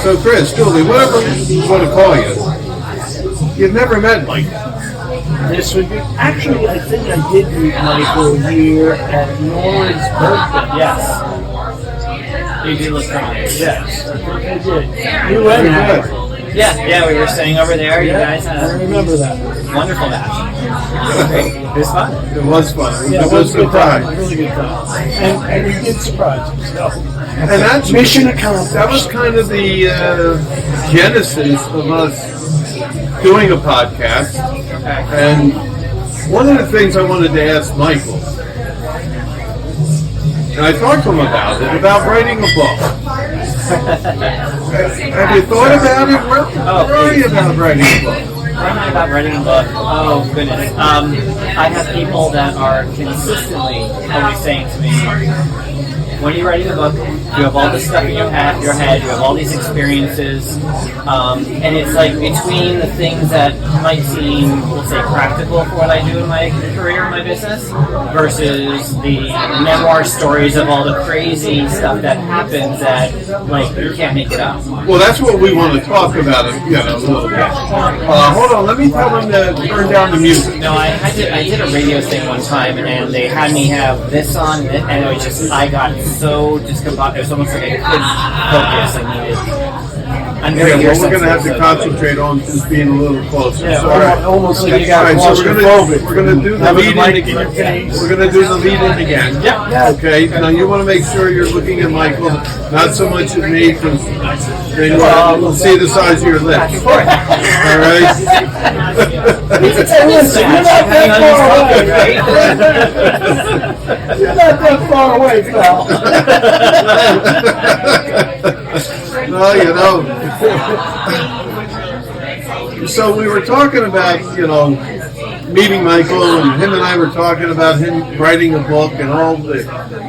So Chris, Julie, whatever you want to call you, you've never met Mike. This would be actually. I think I did meet Michael here at Nora's birthday. Yes. You do look familiar. Yes, I think I did. You went there. Yeah, we were staying over there. You guys had I a remember that. wonderful match. It was fun. It was fun. Yeah, it was a good time. Really good time. And we did surprise him. So. And that's Mission accomplished. That was kind of the genesis of us doing a podcast. And one of the things I wanted to ask Michael, and I talked to him about writing a book. Have you thought about it? Where are you about writing a book? Where am I about writing a book? Oh, goodness. I have people that are consistently always saying to me, when you're writing a book, you have all this stuff in your head, you have all these experiences, and it's like between the things that might seem, let's say, practical for what I do in my career, in my business, versus the memoir stories of all the crazy stuff that happens that, like, you can't make it up. Well, that's what we want to talk about, a little bit. Hold on, let me tell them to turn down the music. No, I did a radio thing one time, and they had me have this on, and it was just, I got so discombobulated. It was almost like I couldn't focus. I'm very we're going to have to concentrate on just being a little closer. Yeah, Sorry. almost like you got claustrophobic. We're going to do the lead in again. We're going to do the lead in again. Yeah. Okay. Now you want to make sure you're looking at Michael, not so much at me, because then we'll see the size of your lips. All right. Hey, listen, you're not that far away. You're not that far away, pal. Well, so we were talking about, meeting Michael, and him and I were talking about him writing a book and all the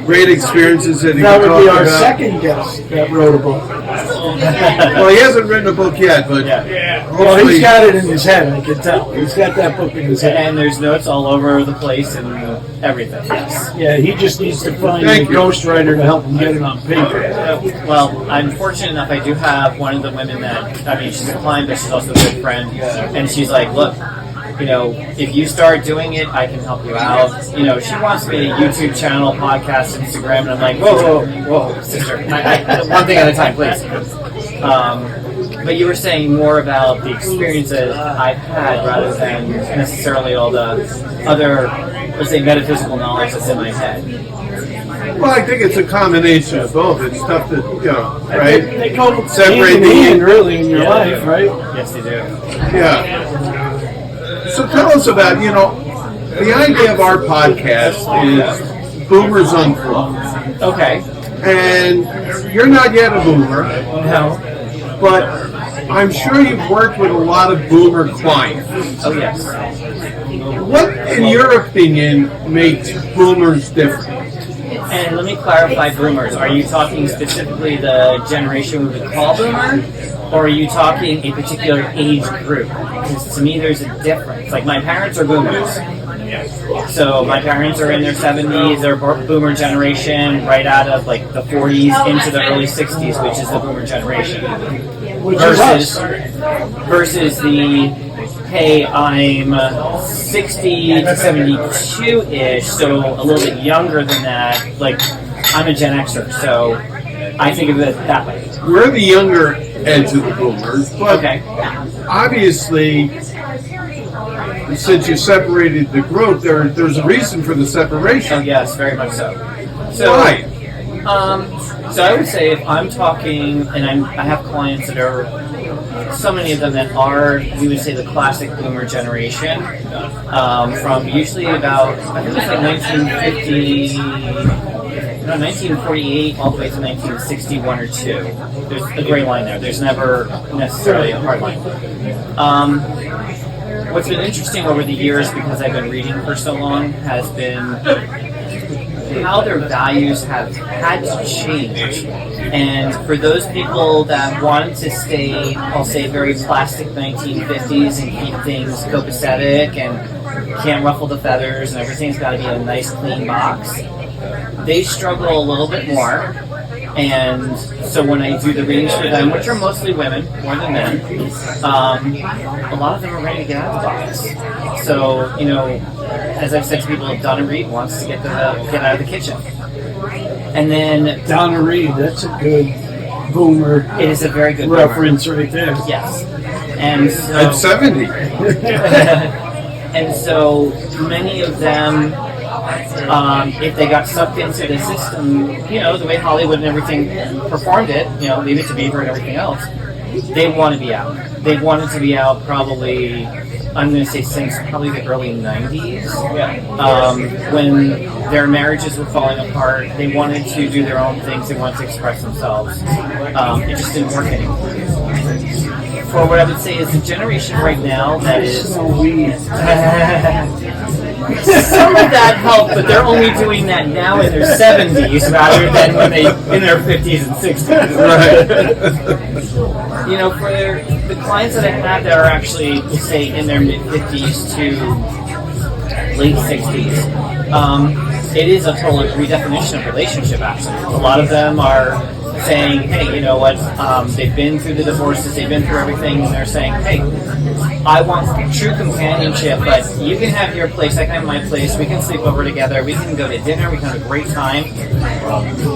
great experiences that he That would be our about. second guest that wrote a book. Well, he hasn't written a book yet, but Well, he's got it in his head, I can tell. He's got that book in his head. And there's notes all over the place and everything. Yes. Yeah, he just needs to find a ghostwriter to help him get it on paper. Well, I'm fortunate enough. I do have one of the women that, she's a client, but she's also a good friend. And she's like, look, if you start doing it, I can help you out. She wants me a YouTube channel, podcast, Instagram, and I'm like, whoa, sister. One thing at a time, please. But you were saying more about the experiences I've had rather than necessarily all the other, let's say, metaphysical knowledge that's in my head. Well, I think it's a combination of both. It's tough to, right? They go separate hand really in your life, right? Yes, they do. Yeah. So tell us about, the idea of our podcast is Boomers Unplugged. Okay. And you're not yet a boomer. No. But I'm sure you've worked with a lot of boomer clients. Oh, yes. What, in your opinion, makes boomers different? And let me clarify boomers. Are you talking specifically the generation we would call boomer? Or are you talking a particular age group? Because to me, there's a difference. Like, my parents are boomers. So my parents are in their 70s, they're boomer generation, right out of like the 40s into the early 60s, which is the boomer generation. Versus the, hey, I'm 60 to 72-ish, so a little bit younger than that, like I'm a Gen Xer, so I think of it that way. We're the younger edge of the boomers, but obviously, since you separated the group, there's a reason for the separation. Oh yes, very much so. Why? So I would say if I'm talking, and I have clients that are, so many of them that are, we would say the classic boomer generation, from usually about, I think it's like 1948 all the way to 1961 or 2. There's a gray line there. There's never necessarily a hard line. What's been interesting over the years, because I've been reading for so long, has been how their values have had to change. And for those people that wanted to stay, I'll say, very plastic 1950s and keep things copacetic and can't ruffle the feathers and everything's got to be in a nice clean box, they struggle a little bit more. And so when I do the readings for them, which are mostly women, more than men, a lot of them are ready to get out of the box. So, you know, as I've said to people, Donna Reed wants to get out of the kitchen. And then Donna Reed, that's a good boomer. It is a very good reference right there. Yes. And so, At 70. and so many of them, if they got sucked into the system, you know, the way Hollywood and everything performed it, you know, Leave It to Beaver and everything else, they want to be out. They've wanted to be out probably, I'm going to say since probably the early 90s, when their marriages were falling apart. They wanted to do their own things. They wanted to express themselves. It just didn't work anymore. For what I would say is the generation right now that is... Some of that helped, but they're only doing that now in their 70s rather than when they in their 50s and 60s. Right. You know, for the clients that I have that are actually, say, in their mid-50s to late 60s, it is a total redefinition of relationship, actually. A lot of them are saying, hey, you know what, they've been through the divorces, they've been through everything, and they're saying, hey, I want true companionship, but you can have your place, I can have my place, we can sleep over together, we can go to dinner, we can have a great time,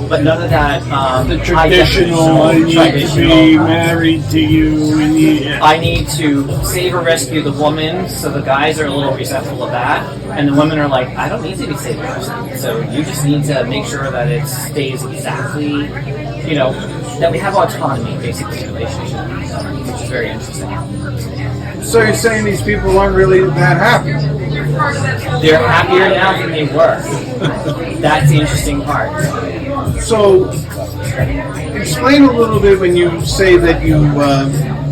but none of that, the traditional, I need to be married to you, I need to save or rescue the woman, so the guys are a little resentful of that, and the women are like, I don't need to be saved or rescued, so you just need to make sure that it stays exactly, you know, that we have autonomy, basically, in a relationship, which is very interesting. So you're saying these people aren't really that happy? They're happier now than they were. That's the interesting part. So, explain a little bit when you say that you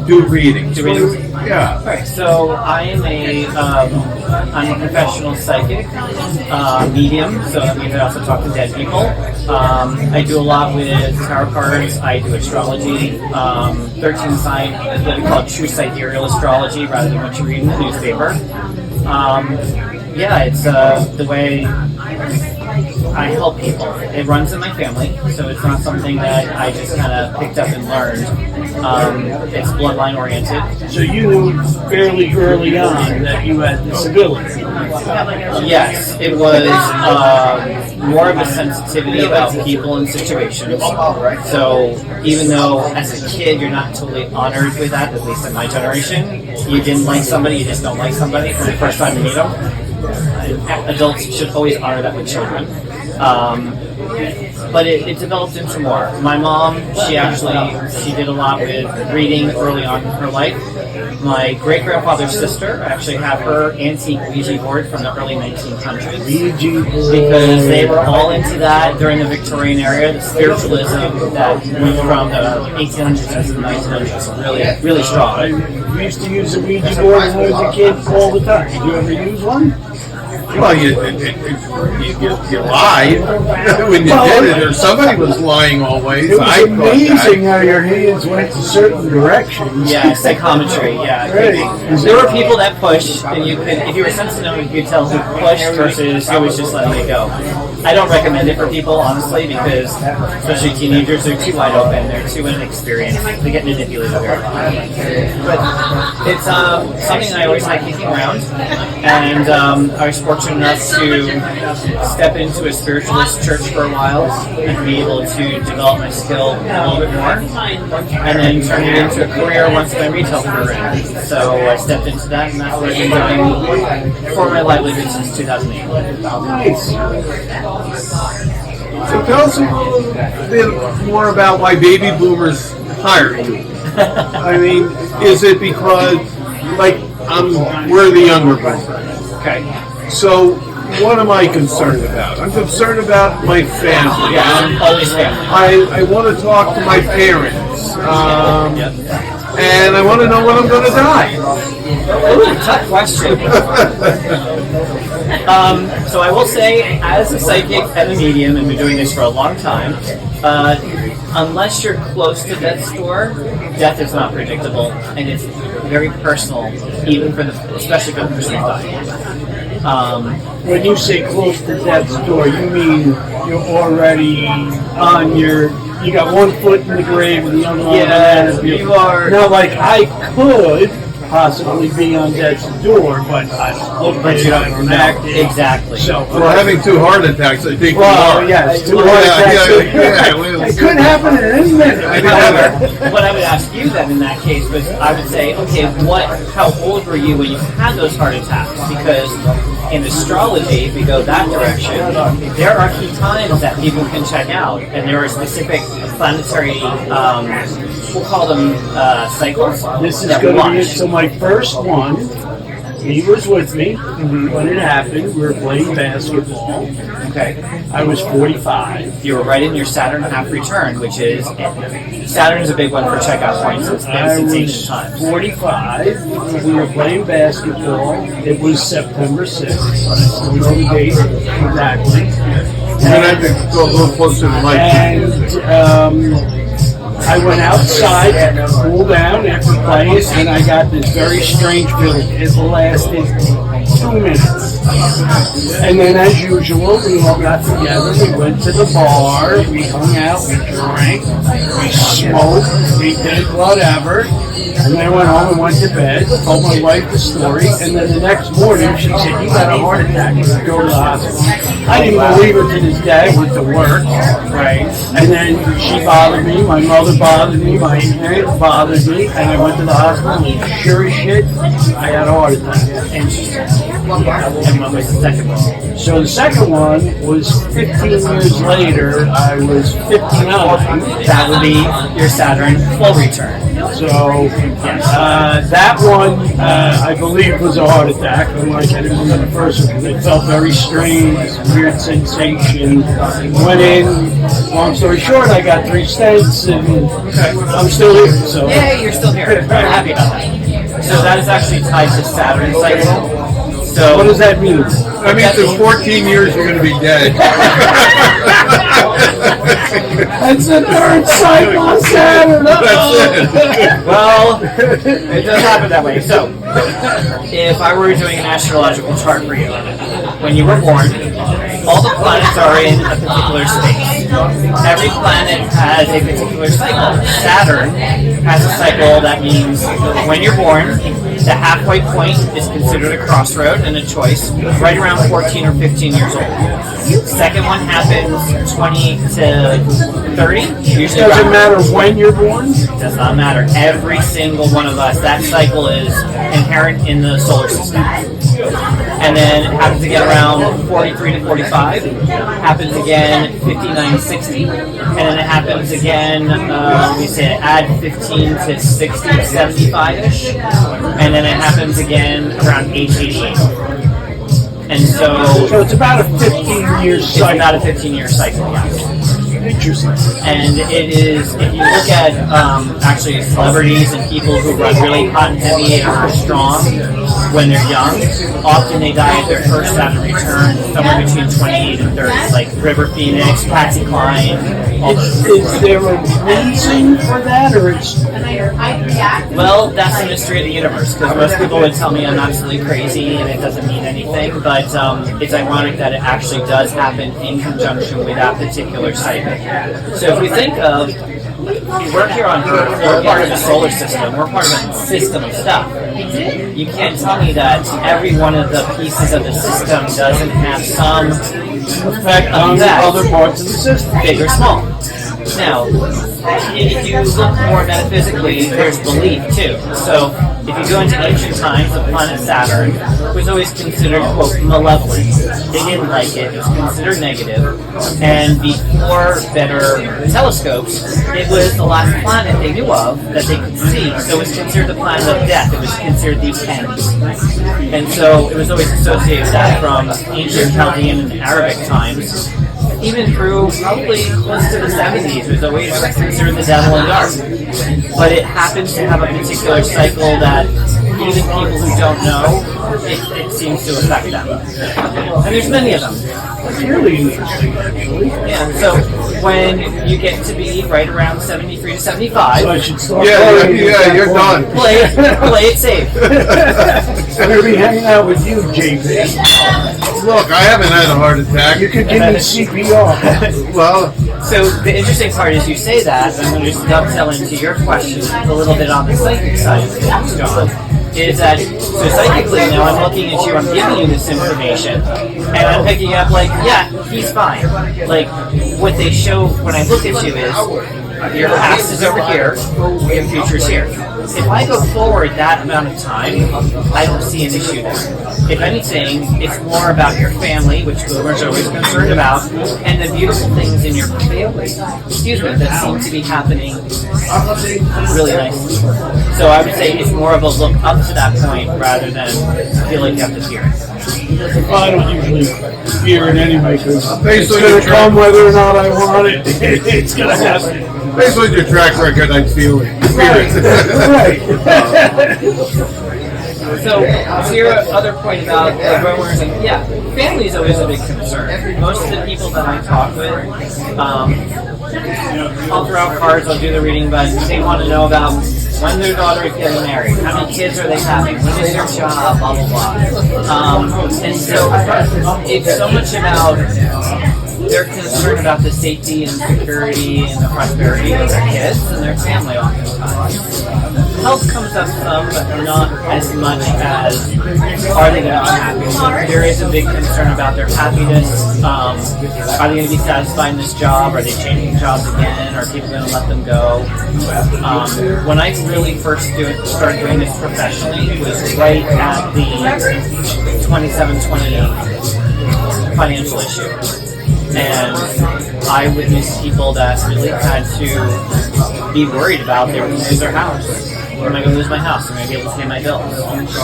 do readings. Do readings? Yeah. All right. So I'm a professional psychic, medium. So that means I also talk to dead people. I do a lot with tarot cards. I do astrology, 13 sign, what we call true sidereal astrology, rather than what you read in the newspaper. Yeah, it's the way I help people. It runs in my family, so it's not something that I just kind of picked up and learned. It's bloodline oriented. So you knew fairly early on that you had this ability. Yes, it was more of a sensitivity about people and situations. So even though as a kid you're not totally honored with that, at least in my generation, you didn't like somebody, you just don't like somebody from the first time you meet them. Adults should always honor that with children. But it developed into more. My mom, she did a lot with reading early on in her life. My great-grandfather's sister, I actually have her antique Ouija board from the early 1900s. Ouija board. Because they were all into that during the Victorian era, the spiritualism that moved from the 1800s into the 1900s, really, really strong. I used to use a Ouija board when I was a kid all the time. Did you ever use one? Well, you lied when you did it, or somebody was lying always. It was amazing how your hands went to certain directions. Yeah, psychometry, yeah. Right. There were people that pushed, and you could, if you were sensitive, you could tell who pushed versus who was just letting it go. I don't recommend it for people, honestly, because especially teenagers, they're too wide open, they're too inexperienced, they get manipulated very easily. But it's something that I always like kicking around, and I was fortunate enough to step into a spiritualist church for a while and be able to develop my skill a little bit more, and then turn it into a career once my retail career ended. So I stepped into that, and that's what I've been doing for my livelihood since 2008. Nice. So tell us a little bit more about why baby boomers hire you. I mean, is it because, like, we're the younger boomers? Okay. So what am I concerned about? I'm concerned about my family. Yeah, always family. I want to talk to my parents. And I want to know when I'm going to die. Ooh, tough question. So I will say, as a psychic and a medium, and been doing this for a long time, unless you're close to death's door, death is not predictable, and it's very personal, even for especially for the person who's dying. When you say close to death's door, you mean you're already on you got one foot in the grave and the other one Yeah, you are. Now, like, I could possibly be on death's door, but But you don't know. Exactly. So, Well, having 2 heart attacks, I think well, you are. yes, two Yeah, heart attacks. yeah. It could happen at any minute. However, What I would ask you then in that case was, I would say, okay, how old were you when you had those heart attacks? Because in astrology, if we go that direction, there are key times that people can check out, and there are specific planetary, we'll call them cycles. This is that going to be watch. so my first one. He was with me when it happened. We were playing basketball. Okay. I was 45. You were right in your Saturn half return, which is Saturn is a big one for checkout points. It's been I since was ancient times. 45. We were playing basketball. It was September 6th. I still know the date exactly. you're going to have to go a little closer to the mic. And I went outside to cool down after playing, and I got this very strange feeling. It lasted 2 minutes. And then, as usual, we all got together. We went to the bar. We hung out. We drank. We smoked. We did whatever. And then I went home and went to bed. Told my wife the story. And then the next morning, she said, "You got a heart attack. You should go to the hospital." I didn't believe her to this day. I went to work. Right. And then she bothered me, my mother bothered me, my aunt bothered me, and I went to the hospital, and sure as shit, I had a heart attack. And what was the second one? So the second one was 15 years later, I was 59. That would be your Saturn full return. So that one, I believe, was a heart attack. Unlike I didn't remember the first one, it felt very strange, weird sensation. Went in, long story short, I got 3 stents, and I'm still here. So Yeah, you're still here. I'm happy about that. So that is actually tied to Saturn cycle. So what does that mean? That means in 14 years you're going to be dead. That's the third cycle on Saturn. That's it. Well, it does happen that way. So, if I were doing an astrological chart for you, when you were born, all the planets are in a particular space. Every planet has a particular cycle. Saturn has a cycle that means when you're born, the halfway point is considered a crossroad and a choice, right around 14 or 15 years old. Second one happens 20 to 30. Usually Doesn't around- matter when you're born. Does not matter. Every single one of us, that cycle is inherent in the solar system. And then it happens again around 43 to 45. Happens again 59, 60. And then it happens again, we say add 15 to 60, 75-ish. And then it happens again around age 88. And so So it's about a 15-year it's cycle. about a 15-year cycle, yeah. Interesting. And it is, if you look at actually celebrities and people who run really hot and heavy and are strong when they're young, often they die at their first Saturn return somewhere between 28 and 30, like River Phoenix, Patsy Cline, all those. Is there a reason for that, or it's Well, that's the mystery of the universe, because most people would tell me I'm absolutely crazy and it doesn't mean anything, but it's ironic that it actually does happen in conjunction with that particular cycle. So if we think of, we're here on Earth, we're part of the solar system, we're part of a system of stuff. You can't tell me that every one of the pieces of the system doesn't have some effect on that, other parts of the system? big or small. Now, if you look more metaphysically, there's belief too. So, if you go into ancient times, the planet Saturn was always considered, quote, malevolent. They didn't like it. It was considered negative. And before better telescopes, it was the last planet they knew of that they could see. So it was considered the planet of death. It was considered the end. And so it was always associated with that from ancient Chaldean and Arabic times. Even through probably close to the 70s, it was always considered the devil and dark. But it happens to have a particular cycle that even people who don't know, it seems to affect them. And there's many of them. That's really interesting, actually. Yeah, so when you get to be right around 73 to 75, So I should start Yeah, playing at that you're point. done. play it safe. I'm going to be hanging out with you, JP. Look, I haven't had a heart attack. You could give me CPR. Well, So the interesting part is you say that, and I'm going to just dovetail into your question a little bit on the psychic side of things, John, is that, so psychically now I'm looking at you, I'm giving you this information, and I'm picking up like, yeah, he's fine. Like, what they show when I look at you is, your past is over here, your future's here. If I go forward that amount of time, I don't see an issue there. If anything, it's more about your family, which boomers are always concerned about, and the beautiful things in your family, that seem to be happening really nicely. So I would say it's more of a look up to that point rather than feel like you have to fear it. I don't usually fear it anyway, because based it's on going your to come whether or not I want it. It's going to happen. based on your track record, I feel it. Right. So, to your other point about the boomers, and yeah, family is always a big concern. Most of the people that I talk with, I'll throw out cards, I'll do the reading, but they want to know about when their daughter is getting married, how many kids are they having, when is their job, blah, blah, blah. And so, it's so much about their concern about the safety and security and the prosperity of their kids and their family oftentimes. Health comes up some, but not as much as are they going to be happy. There is a big concern about their happiness. Are they going to be satisfied in this job? Are they changing jobs again? Are people going to let them go? When I really first started doing this professionally, it was right at the 27-28 financial issue. And I witnessed people that really had to be worried about they were going to lose their house. Am I going to lose my house? Am I going to be able to pay my bills?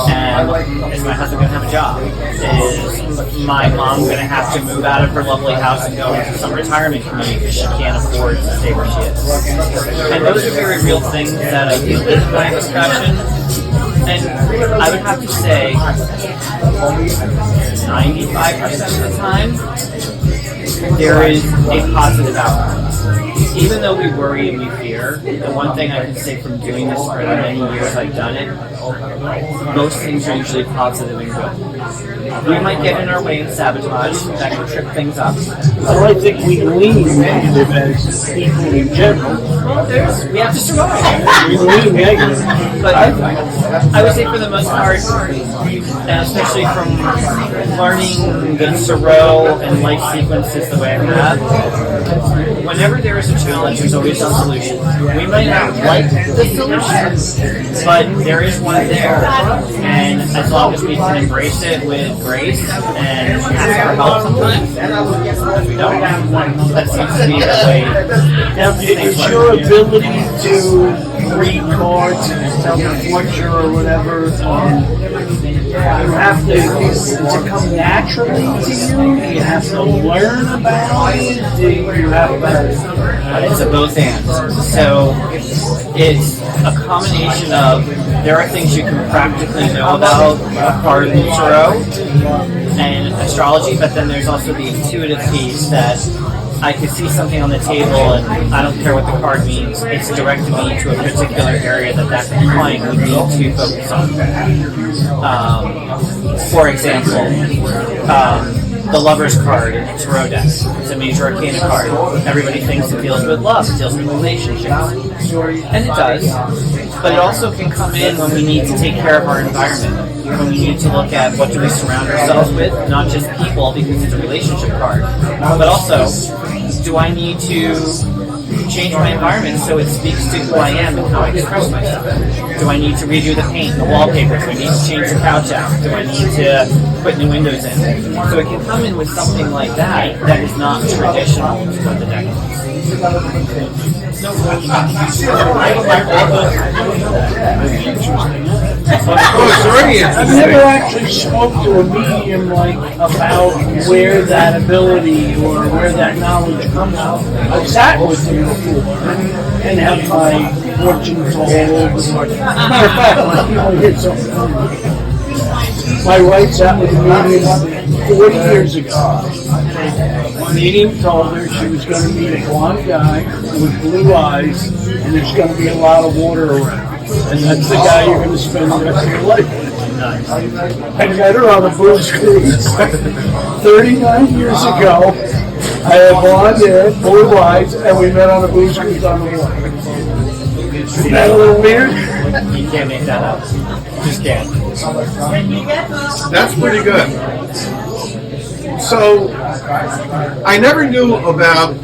And is my husband going to have a job? Is my mom going to have to move out of her lovely house and go into some retirement community because she can't afford to stay where she is? And those are very real things that I deal with in my profession. And I would have to say 95% of the time, there is a positive outcome. Even though we worry and we fear, the one thing I can say from doing this for the many years I've done it, most things are usually positive and good. We might get in our way and sabotage, that can trip things up. Well, I think we lean negative as people in general. Well, we have to survive. We lean negative. But I would say for the most part, and especially from learning the Thoreau and life sequences the way I have, whenever there is a challenge, there's always a solution. We might not like the solution, but there is one there. And as long as we can embrace it with grace and ask for help sometimes, if we don't, that seems to be the way. Now, it's your ability to read cards and tell the future or whatever. You have to, does it come naturally to you? Do you have to learn about it? Do you have to... It's a both and. So it's a combination of, there are things you can practically know about card and tarot and astrology, but then there's also the intuitive piece that I could see something on the table and I don't care what the card means, it's directing me to a particular area that client would need to focus on. For example, the Lover's card in the Tarot deck. It's a major arcana card. Everybody thinks it deals with love, it deals with relationships. And it does. But it also can come in when we need to take care of our environment. When we need to look at what do we surround ourselves with, not just people because it's a relationship card, but also, do I need to change my environment so it speaks to who I am and how I express myself? Do I need to redo the paint, the wallpaper? Do I need to change the couch out? Do I need to put new windows in? So it can come in with something like that that is not traditional to what the deck is. I've never actually spoke to a medium about where that ability or where that knowledge comes from. I've sat with them before and have my fortune told. Matter of fact, here's something funny. My wife sat with a medium 40 years ago. Medium told her she was going to meet a blonde guy with blue eyes, and there's going to be a lot of water around. And that's the guy you're going to spend the rest of your life with. I met her on a booze cruise 39 years ago. I had blonde hair, blue eyes, and we met on a booze cruise on the water. Isn't that a little weird? You can't make that up. Just can't. That's pretty good. So, I never knew about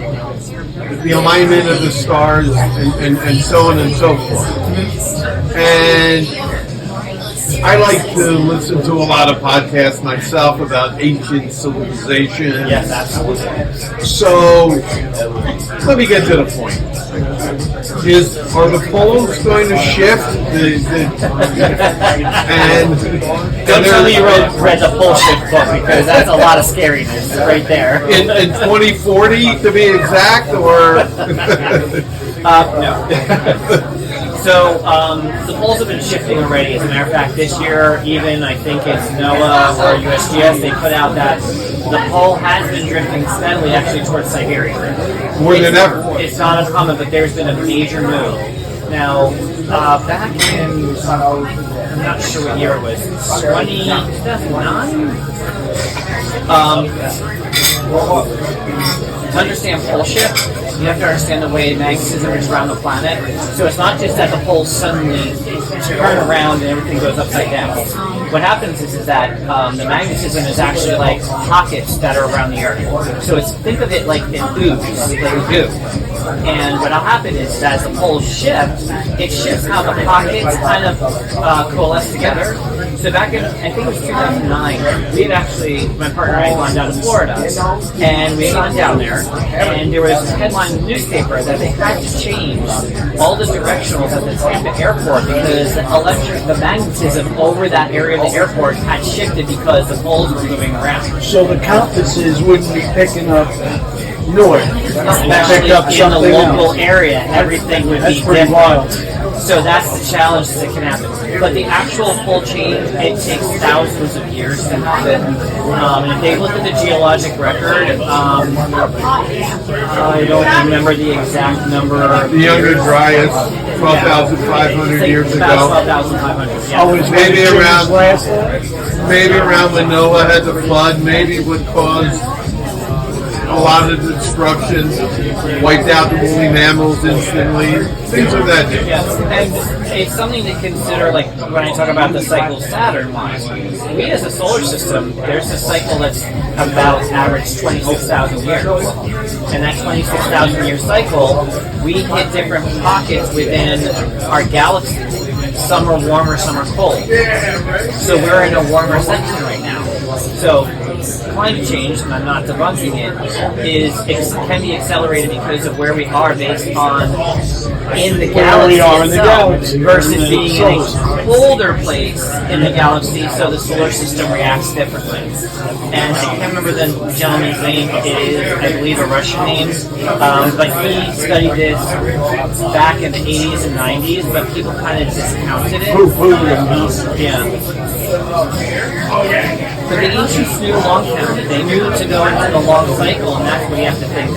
the alignment of the stars and so on and so forth. And I like to listen to a lot of podcasts myself about ancient civilizations. Yes, absolutely. So, let me get to the point. Are the poles going to shift? Don't tell me you read the pole shift book, because that's a lot of scariness right there. In 2040 to be exact, or? No. So the poles have been shifting already. As a matter of fact, this year, even I think it's NOAA or USGS, they put out that the pole has been drifting steadily actually towards Siberia. More than ever. It's not uncommon, but there's been a major move. Now, back in, I'm not sure what year it was, 2009? To understand pole shift, you have to understand the way magnetism is around the planet. So it's not just that the poles suddenly turn around and everything goes upside down. What happens is that the magnetism is actually like pockets that are around the Earth. So think of it like an ooze, like a goo. And what'll happen is that as the poles shift, it shifts how the pockets kind of coalesce together. So back in, I think it was 2009, we had actually, my partner and I had gone down to Florida, and we had gone down there, and there was a headline in the newspaper that they had to change all the directionals at the Tampa airport because the magnetism over that area of the airport had shifted because the poles were moving around. So the compasses wouldn't be picking up north. Especially in the local area, everything would be pretty different. wild. So that's the challenge that can happen. But the actual pole change, it takes thousands of years to happen. And if they look at the geologic record, I don't remember the exact number. The Younger Dryas, 12,500 years ago. About 12,500. Yeah. Always Maybe around when Noah had the flood, maybe what caused a lot of destruction, wiped out the woolly mammals instantly, things of that nature. Yes, and it's something to consider, like when I talk about the cycle Saturn-wise. We as a solar system, there's a cycle that's about average 26,000 years. And that 26,000 year cycle, we hit different pockets within our galaxy. Some are warmer, some are cold. So we're in a warmer section right now. So climate change, and I'm not debunking it, can be accelerated because of where we are based on in the galaxy itself versus being in a colder place in the galaxy, so the solar system reacts differently. And I can't remember the gentleman's name. It is, I believe, a Russian name, but he studied this back in the 80s and 90s, but people kind of discounted it. Yeah. But the ancients knew long counted. They knew to go into the long cycle, and that's what you have to think of.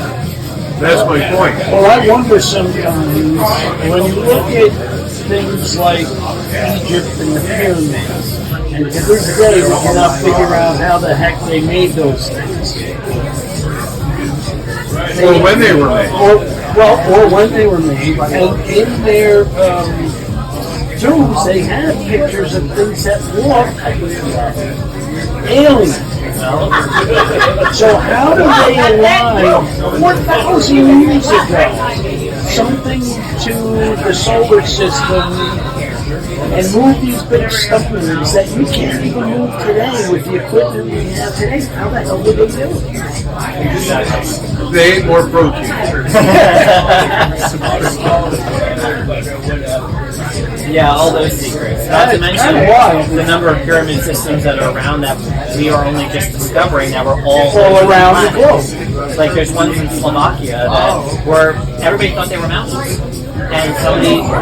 That's my point. Well, I wonder sometimes when you look at things like Egypt and the pyramids, and to this day we cannot figure out how the heck they made those things. Or when they were made. Or when they were made. And in their tombs, they have pictures of things that look alien. So how do they align 4,000 years ago something to the solar system and move these big submarines that you can't even move today with the equipment we have today? How the hell did they do it? They ate more protein. Yeah, all those secrets. Not to mention the number of pyramid systems that are around that we are only just discovering that we're all around the globe. Like there's ones in Slovakia that where everybody thought they were mountains. And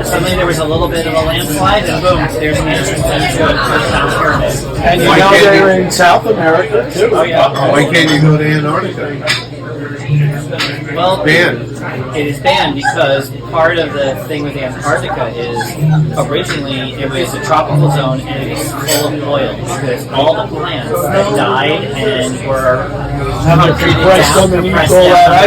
suddenly there was a little bit of a landslide, and boom, there's an entrance into a profound pyramid. And you know they're in South America too. Oh yeah. Why can't you go to Antarctica? Well, banned. it is banned because part of the thing with Antarctica is originally it was a tropical zone and it was full of oil because all the plants that died and were compressed down, underneath compressed all down that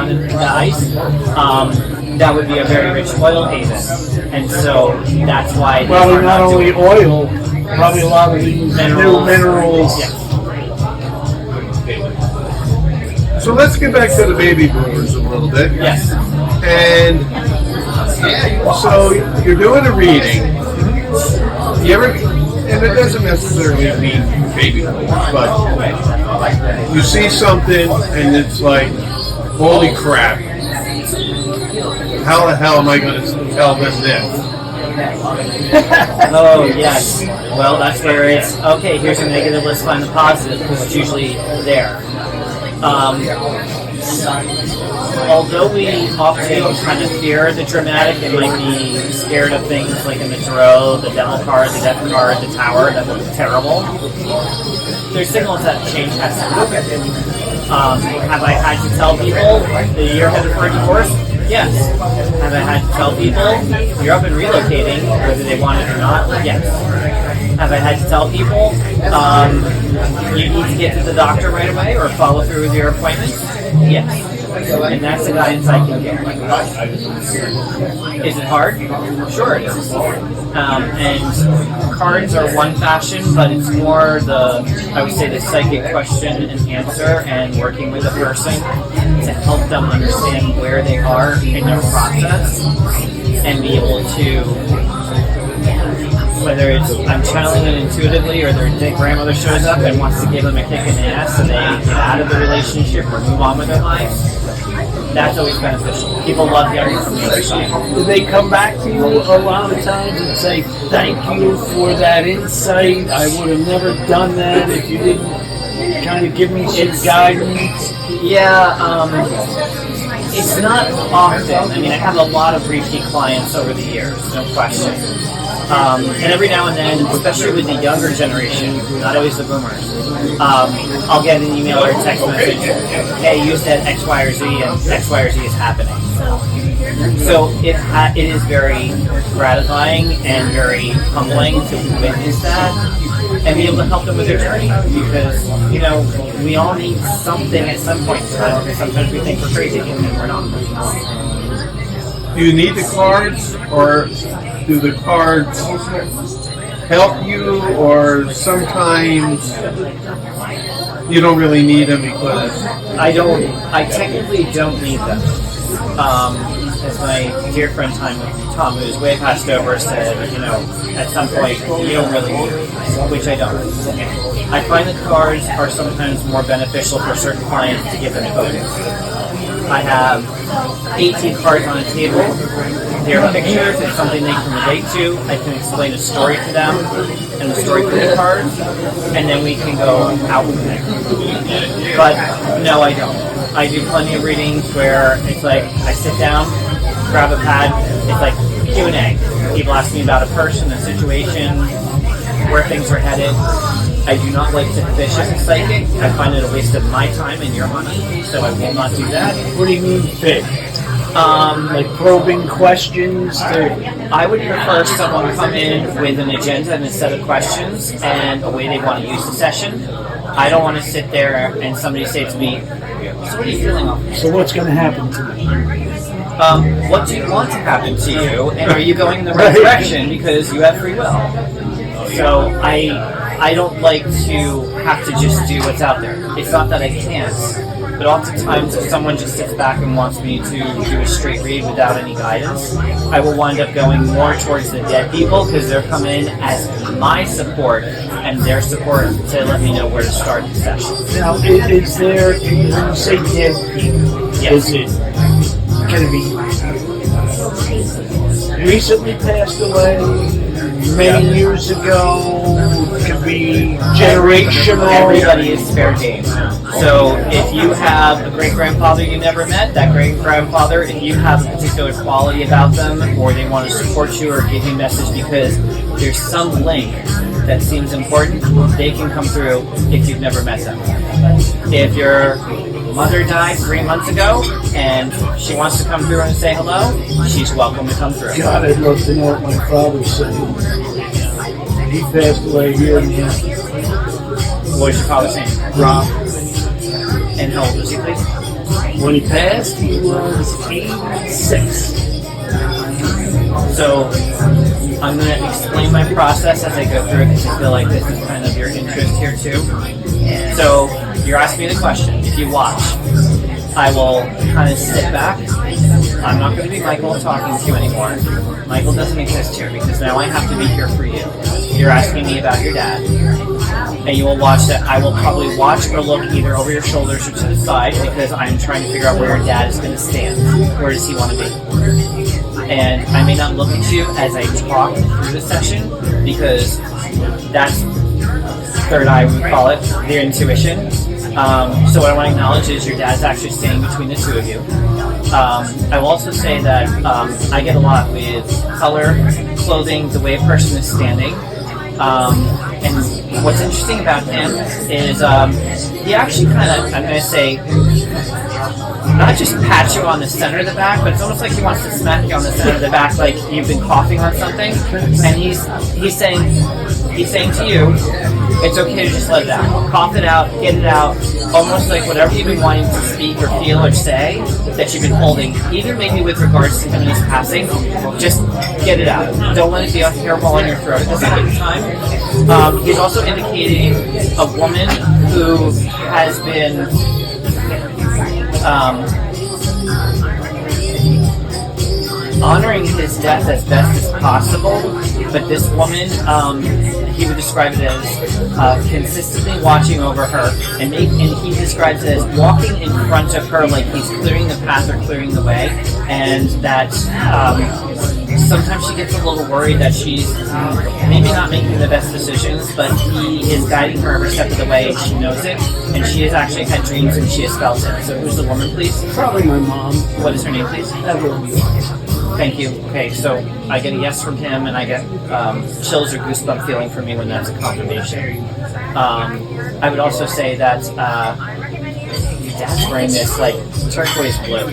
underneath ice. the ice, that would be a very rich oil haven, and so that's why. Probably not only oil, probably a lot of these new minerals. Yeah. So let's get back to the baby boomers a little bit. Yes. And so you're doing a reading. You ever, and it doesn't necessarily mean baby boomers, but you see something and it's like, holy crap. How the hell am I going to tell them this? Oh, yes. Well, that's where it's, okay, here's a negative, let's find the positive, because it's usually there. Although we often kind of fear the dramatic and might be scared of things like in the tarot, the devil card, the death card, the tower, that looks terrible, there's signals that change has to happen. Have I had to tell people that you're headed for a divorce? Yes. Have I had to tell people you're up and relocating, whether they want it or not? Yes. Have I had to tell people you need to get to the doctor right away or follow through with your appointments? Yes. And that's the guidance I can give. Is it hard? Sure it is. And cards are one fashion, but it's more I would say the psychic question and answer and working with a person to help them understand where they are in their process and be able to, whether it's I'm channeling it intuitively or their grandmother shows up and wants to give them a kick in the ass so they get out of the relationship or move on with their lives, that's always beneficial. People love hearing from the other side. Do they come back to you a lot of times and say, thank you for that insight, I would have never done that if you didn't kind of give me some guidance? Yeah, it's not often. I mean, I have a lot of repeat clients over the years, no question. And every now and then, especially with the younger generation, not always the boomers, I'll get an email or a text message, hey, you said X, Y, or Z, and X, Y, or Z is happening. So it is very gratifying and very humbling to witness that and be able to help them with their journey because, you know, we all need something at some point in time because sometimes we think we're crazy and we're not. Do you need the cards, or do the cards help you, or sometimes you don't really need them because I technically don't need them. As my dear friend Tom, who's way past over, said, you know, at some point you don't really need them, which I don't. I find the cards are sometimes more beneficial for certain clients to give them focus. I have 18 cards on a table. They're pictures. It's something they can relate to. I can explain a story to them and the story through the cards, and then we can go out from there. But no, I don't. I do plenty of readings where it's like I sit down, grab a pad. It's like Q&A. People ask me about a person, a situation, where things are headed. I do not like to fish as a psychic. I find it a waste of my time and your money, so I will not do that. What do you mean fish? Like probing questions? I would prefer someone come in with an agenda and a set of questions and a way they want to use the session. I don't want to sit there and somebody say to me, so what are you feeling on this? So what's going to happen to me? What do you want to happen to you, and are you going in the right direction because you have free will? So I don't like to have to just do what's out there. It's not that I can't, but oftentimes if someone just sits back and wants me to do a straight read without any guidance, I will wind up going more towards the dead people because they're coming in as my support and their support to let me know where to start the session. Now, is there, when you say dead people, Yes. is it going to be recently passed away, many years ago, it could be generational? Everybody is fair game. So if you have a great-grandfather you never met, that great-grandfather, if you have a particular quality about them, or they want to support you or give you a message because there's some link that seems important, they can come through if you've never met them. If you're mother died 3 months ago, and she wants to come through and say hello, she's welcome to come through. God, I'd love to know what my father's saying. He passed away here and here. What is your father's name? Rob. And how old was he, please? When he passed, he was 86. So I'm going to explain my process as I go through it because I feel like this is kind of your interest here too. So you're asking me the question. If you watch, I will kind of sit back. I'm not going to be Michael talking to you anymore. Michael doesn't exist here because now I have to be here for you. You're asking me about your dad. And you will watch that. I will probably watch or look either over your shoulders or to the side because I'm trying to figure out where your dad is going to stand. Where does he want to be? And I may not look at you as I talk through the session because that's third eye, we call it, the intuition. So what I want to acknowledge is your dad's actually standing between the two of you. I will also say that I get a lot with color, clothing, the way a person is standing. And what's interesting about him is he actually kind of, I'm going to say, not just pat you on the center of the back, but it's almost like he wants to smack you on the center of the back, like you've been coughing on something. And he's saying to you, it's okay to just let it out. Cough it out, get it out, almost like whatever you've been wanting to speak or feel or say that you've been holding, even maybe with regards to him and his passing, just get it out. Don't let it be a hairball on your throat at this point in time. He's also indicating a woman who has been honoring his death as best as possible, but this woman, he would describe it as consistently watching over her, and he describes it as walking in front of her like he's clearing the path or clearing the way, and that sometimes she gets a little worried that she's maybe not making the best decisions, but he is guiding her every step of the way, and she knows it, and she has actually had dreams and she has felt it. So who's the woman, please? Probably my mom. What is her name, please? Evelyn. Thank you. Okay, so I get a yes from him, and I get chills or goosebump feeling from me when that's a confirmation. I would also say that your dad's wearing this like turquoise blue.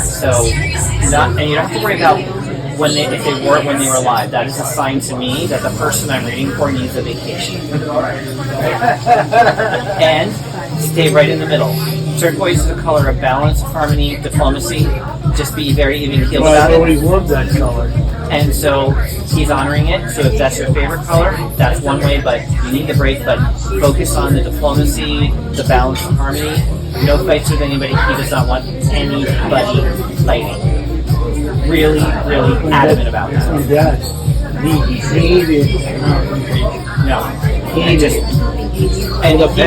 So, and you don't have to worry about if they wore it when they were alive. That is a sign to me that the person I'm reading for needs a vacation. And stay right in the middle. Turquoise is the color of balance, harmony, diplomacy. Just be very even-keeled about I've it. always loved that color. And so he's honoring it. So if that's your favorite color, that's one way, but you need the break. But focus on the diplomacy, the balance, the harmony. No fights with anybody. He does not want anybody fighting. Really, really adamant about That's that. my dad. He hated No. And he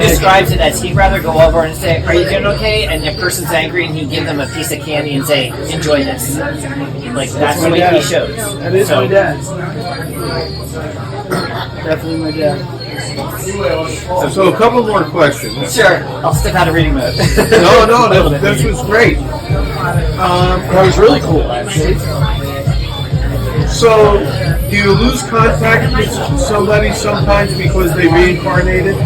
describes it as he'd rather go over and say, "Are you doing okay?" And the person's angry, and he'd give them a piece of candy and say, "Enjoy this." Like that's the way he shows. That is my dad. Definitely my dad. So a couple more questions. Sure, I'll step out of reading mode. No, this was great. That was really cool, actually. So, do you lose contact with somebody sometimes because they reincarnated?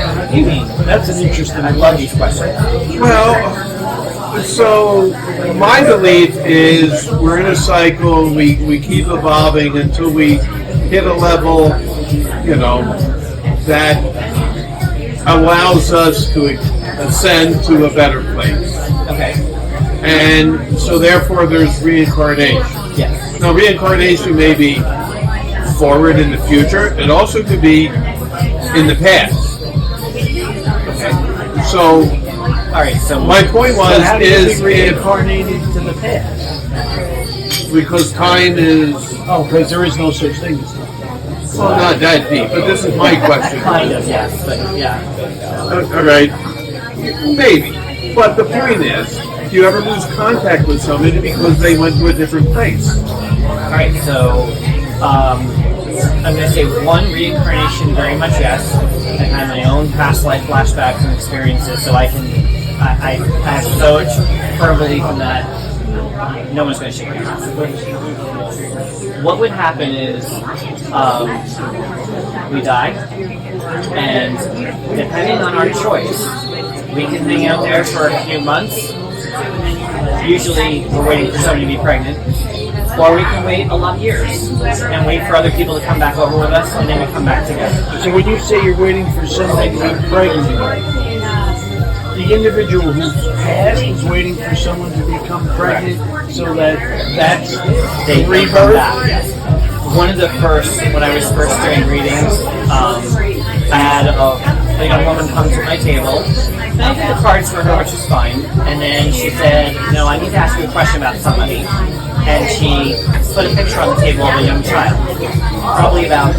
What do you mean? That's an interesting. I love these questions. Well, so my belief is we're in a cycle. We keep evolving until we hit a level, that allows us to ascend to a better place. Okay. And so therefore there's reincarnation. Yes. Now reincarnation may be forward in the future. It also could be in the past. Okay. So All right. So my point was How do you is think reincarnated to the past? because time is Because there is no such thing as time. well not that deep, but this is my question. kind of yes, but yeah. All right, maybe. But the point is, do you ever lose contact with somebody because they went to a different place? All right. So I'm going to say one reincarnation, very much yes. I have my own past life flashbacks and experiences, so I have so firm belief in that. No one's going to shake your hand. What would happen is we die, and depending on our choice, We can hang out there for a few months. Usually we're waiting for somebody to be pregnant. Or we can wait a lot of years and wait for other people to come back over with us, and then we come back together. So when you say you're waiting for somebody to be pregnant, the individual who passed is waiting for someone to become pregnant so that's They the can come rebirth? back, yes. One of the first, when I was first doing readings, I had a young woman come to my table, and I did the cards for her, which was fine, and then she said, no, I need to ask you a question about somebody. And she put a picture on the table of a young child, probably about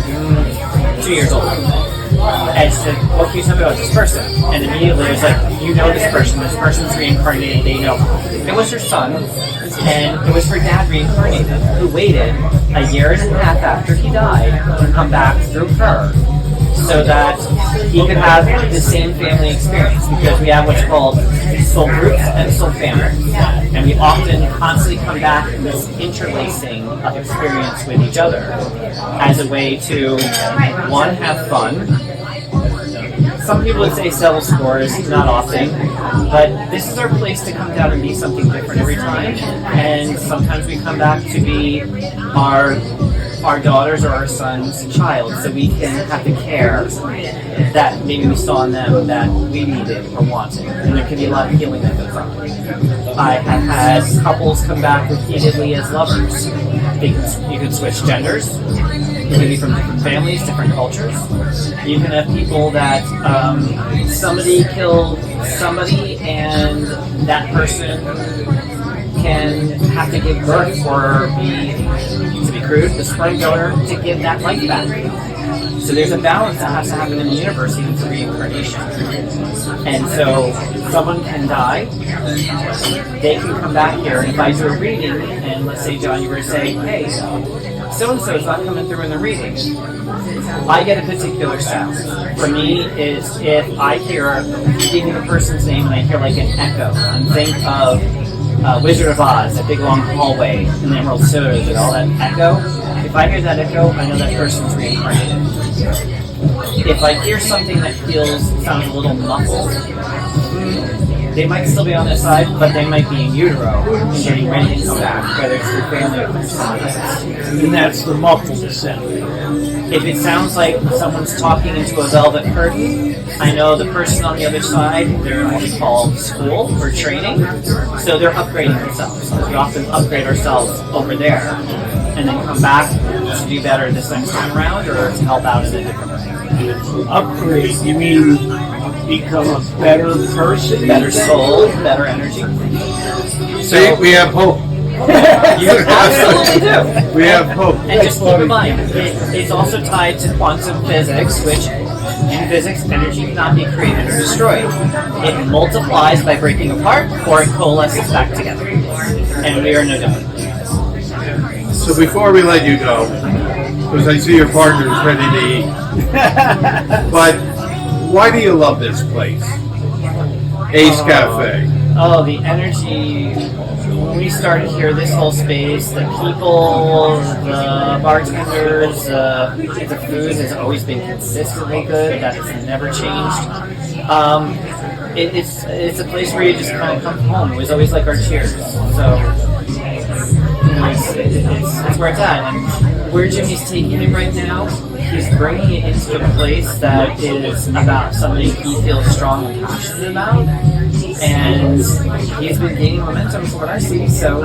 2 years old. And she said, what can you tell me about this person? And immediately it was like, you know this person's reincarnated, they know. It was her son, and it was her dad reincarnated, who waited a year and a half after he died to come back through her, so that he could have the same family experience, because we have what's called soul groups and soul family. And we often constantly come back in this interlacing of experience with each other as a way to, one, have fun. Some people would say settle scores, not often, but this is our place to come down and be something different every time. And sometimes we come back to be our daughter's or our son's child, so we can have the care that maybe we saw in them that we needed or wanted. And there can be a lot of healing that goes on. I have had couples come back repeatedly as lovers. You can switch genders. You can be from different families, different cultures. You can have people that somebody killed somebody, and that person can have to give birth or be, to be crude, the sperm donor to give that life back. So there's a balance that has to happen in the universe even for reincarnation. And so someone can die, they can come back here, and if I do a reading, and let's say, John, you were to say, hey, so-and-so is not coming through in the reading, I get a particular sound. For me, is if I hear, give me the person's name, and I hear like an echo, and think of Wizard of Oz, that big long hallway in the Emerald City, and all that echo. If I hear that echo, I know that person's reincarnated. If I hear something that sounds a little muffled, they might still be on their side, but they might be in utero and getting ready to come back, whether it's through family or through someone else. And that's the muffled sound. If it sounds like someone's talking into a velvet curtain, I know the person on the other side, they're in what we call school or training, so they're upgrading themselves. We often upgrade ourselves over there and then come back to do better this next time around or to help out in a different way. Upgrade, you mean become a better person? Better soul, better energy. See, we have hope. You absolutely do. We have hope. And just keep in mind, it's also tied to quantum physics, which in physics, energy cannot be created or destroyed. It multiplies by breaking apart, or it coalesces back together. And we are no different. So before we let you go, because I see your partner is ready to eat, but why do you love this place? Ace Cafe. Oh, the energy. When we started here, this whole space, the people, the bartenders, the food has always been consistently good. That has never changed. It's a place where you just kind of come home. It was always like our cheers. So it's where it's at. And where Jimmy's taking it right now, he's bringing it into a place that is about something he feels strong and passionate about. And he's been gaining momentum from what I see, so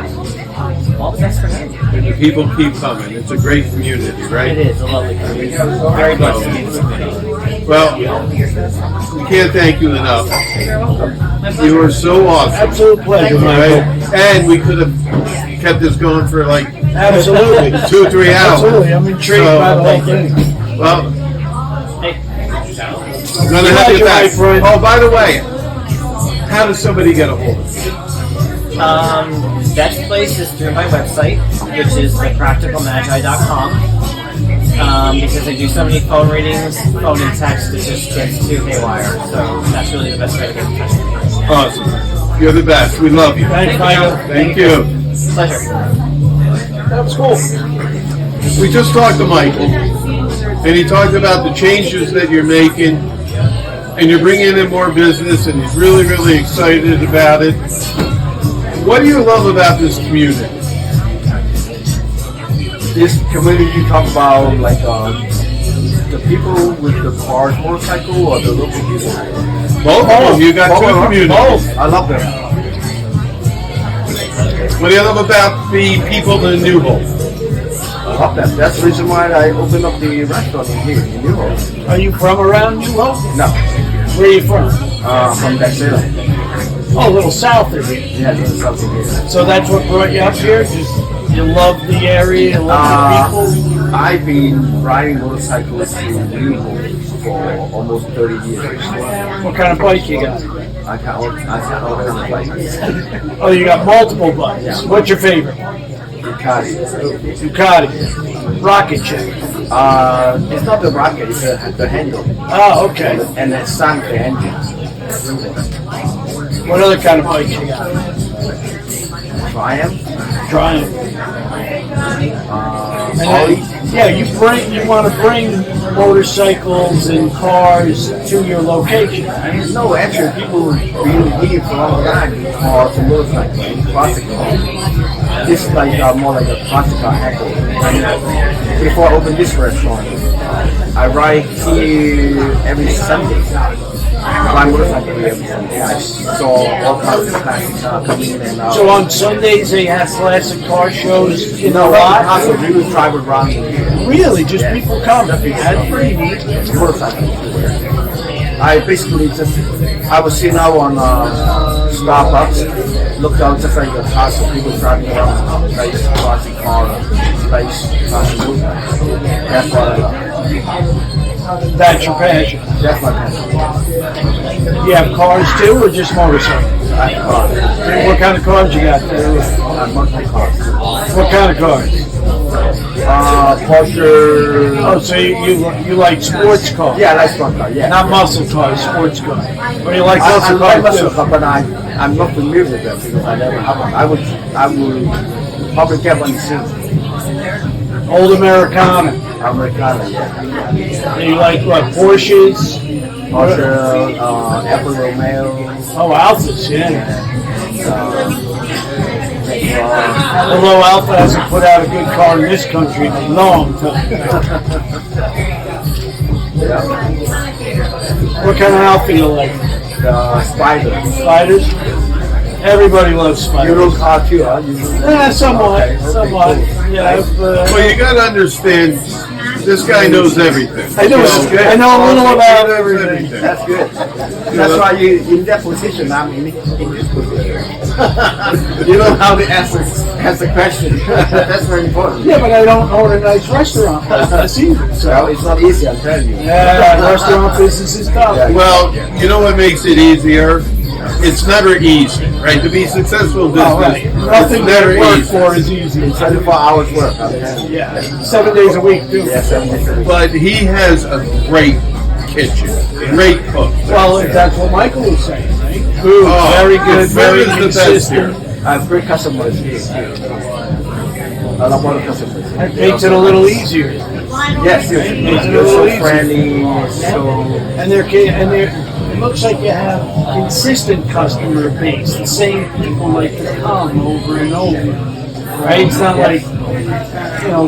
all the best for him. And the people keep coming. It's a great community, right? It is a lovely community. Very blessed to be in this community. Well, we can't thank you enough. You're welcome. You were so awesome. Absolute pleasure, Right? Michael. And we could have kept this going for like Absolutely. 2 or 3 hours. Absolutely. I'm intrigued by the whole thing. Well, Hey, I'm going to have you back. my friend. Oh, by the way, how does somebody get a hold of you? best place is through my website, which is thepracticalmagi.com. Because I do so many phone readings, phone and text, it just gets too haywire. So that's really the best way to get in touch with me. Awesome. You're the best. We love you. Thanks, Michael. Thank you. Pleasure. That was cool. We just talked to Michael, and he talked about the changes that you're making and you're bringing in more business, and he's really, really excited about it. What do you love about this community? This community you talk about, like the people with the cars, motorcycle, or the local people? Both of them. You got two communities. Both. I love them. What do you love about the people in New Hope? I love them. That's the reason why I opened up the restaurant here in New Hope. Are you from around New Hope? No, Where are you from? from that city. Oh, a little south of here. Yeah, this is something here. So that's what brought you up here? Just you love the area, you love the people? I've been riding motorcycles to New Hope for almost 30 years. What kind of bike you got? I can't order the bikes. Oh, you got multiple bikes. Yeah. What's your favorite? Ducati. Rocket ship. It's not the rocket, it's the handle. Oh, okay. And the sun, the engine. What other kind of bikes you got? Triumph. Triumph. Ollie. Yeah, you want to bring motorcycles and cars to your location. No, actually, people been here for a long time for the motorcycle and classic car. This is like more like a classic car echo. Before I opened this restaurant, I ride here every Sunday. My motorcycle here every Sunday. I saw all kinds of classic cars coming in and out. So on Sundays they have classic car shows in the No, lot? because of people drive around here. Really? Just people come? That's pretty neat. Motorcycle. I basically I was sitting out on Starbucks, looked out just like a car, so people driving around, nice classic car, nice classic motorcycle. That's what I love. That's your passion. That's my passion. You have cars too, or just motorcycles? I have cars. What kind of cars you got there? I have multiple cars. What kind of cars? Porsche. Oh, so you like sports cars? Yeah, I like sports cars. Yeah. Not muscle cars, sports cars. Or you like I muscle like cars muscle too? cars, but I'm not familiar with them because I never have one. I would probably get one soon. Old Americana. Americana, yeah. And you like what? Porsches? Porsche, Alfa Romeo. Oh, Alphas, yeah. Although Alpha hasn't put out a good car in this country in a long time. What kind of Alpha you like? Spider. Spiders? Everybody loves spiders. Euro car too, huh? Somewhat. Yeah, Well, you got to understand, this guy knows everything. I know. I know a little about everything. That's good. That's why you in that position. I'm in this position. You know how to answer the question. That's very important. Yeah, but I don't own a nice restaurant business either. So Well, it's not easy. I'm telling you. yeah, restaurant business is tough. Well, you know what makes it easier? It's never easy, right? To be successful in business, Oh, right. Nothing it's never to work easy. for is easy. 24 hours work. I'm telling you. Yeah, 7 days a week too. Yeah, 7 days a week. But he has a great kitchen, great cook. Well, that's what Michael was saying, right? Food, Oh, very good, the very food is the best consistent. I have great customers here. A lot of customers. It makes it a little easier. Yes, yes. You're so friendly. So And it looks like you have consistent customer base. The same people like to come over and over. Right? It's not like,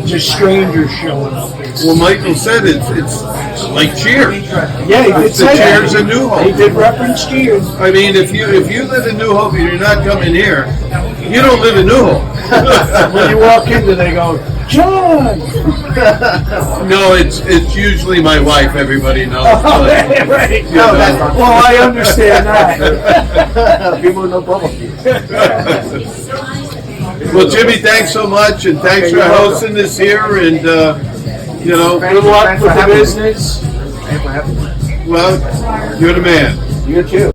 just strangers showing up. Well, Michael said it's like Cheers. Yeah, he did It's the say that. Cheers in New Hope. He did reference Cheers. I mean, if you live in New Hope and you're not coming here, you don't live in New Hope. When you walk in, they go, John! No, it's usually my wife. Everybody knows. Oh, But, right. you know. Well, I understand that. people know both of you. Well, Jimmy, thanks so much, and thanks for you're welcome. hosting this here. And Good luck with the business. Thanks for having me. well, you're the man. You too.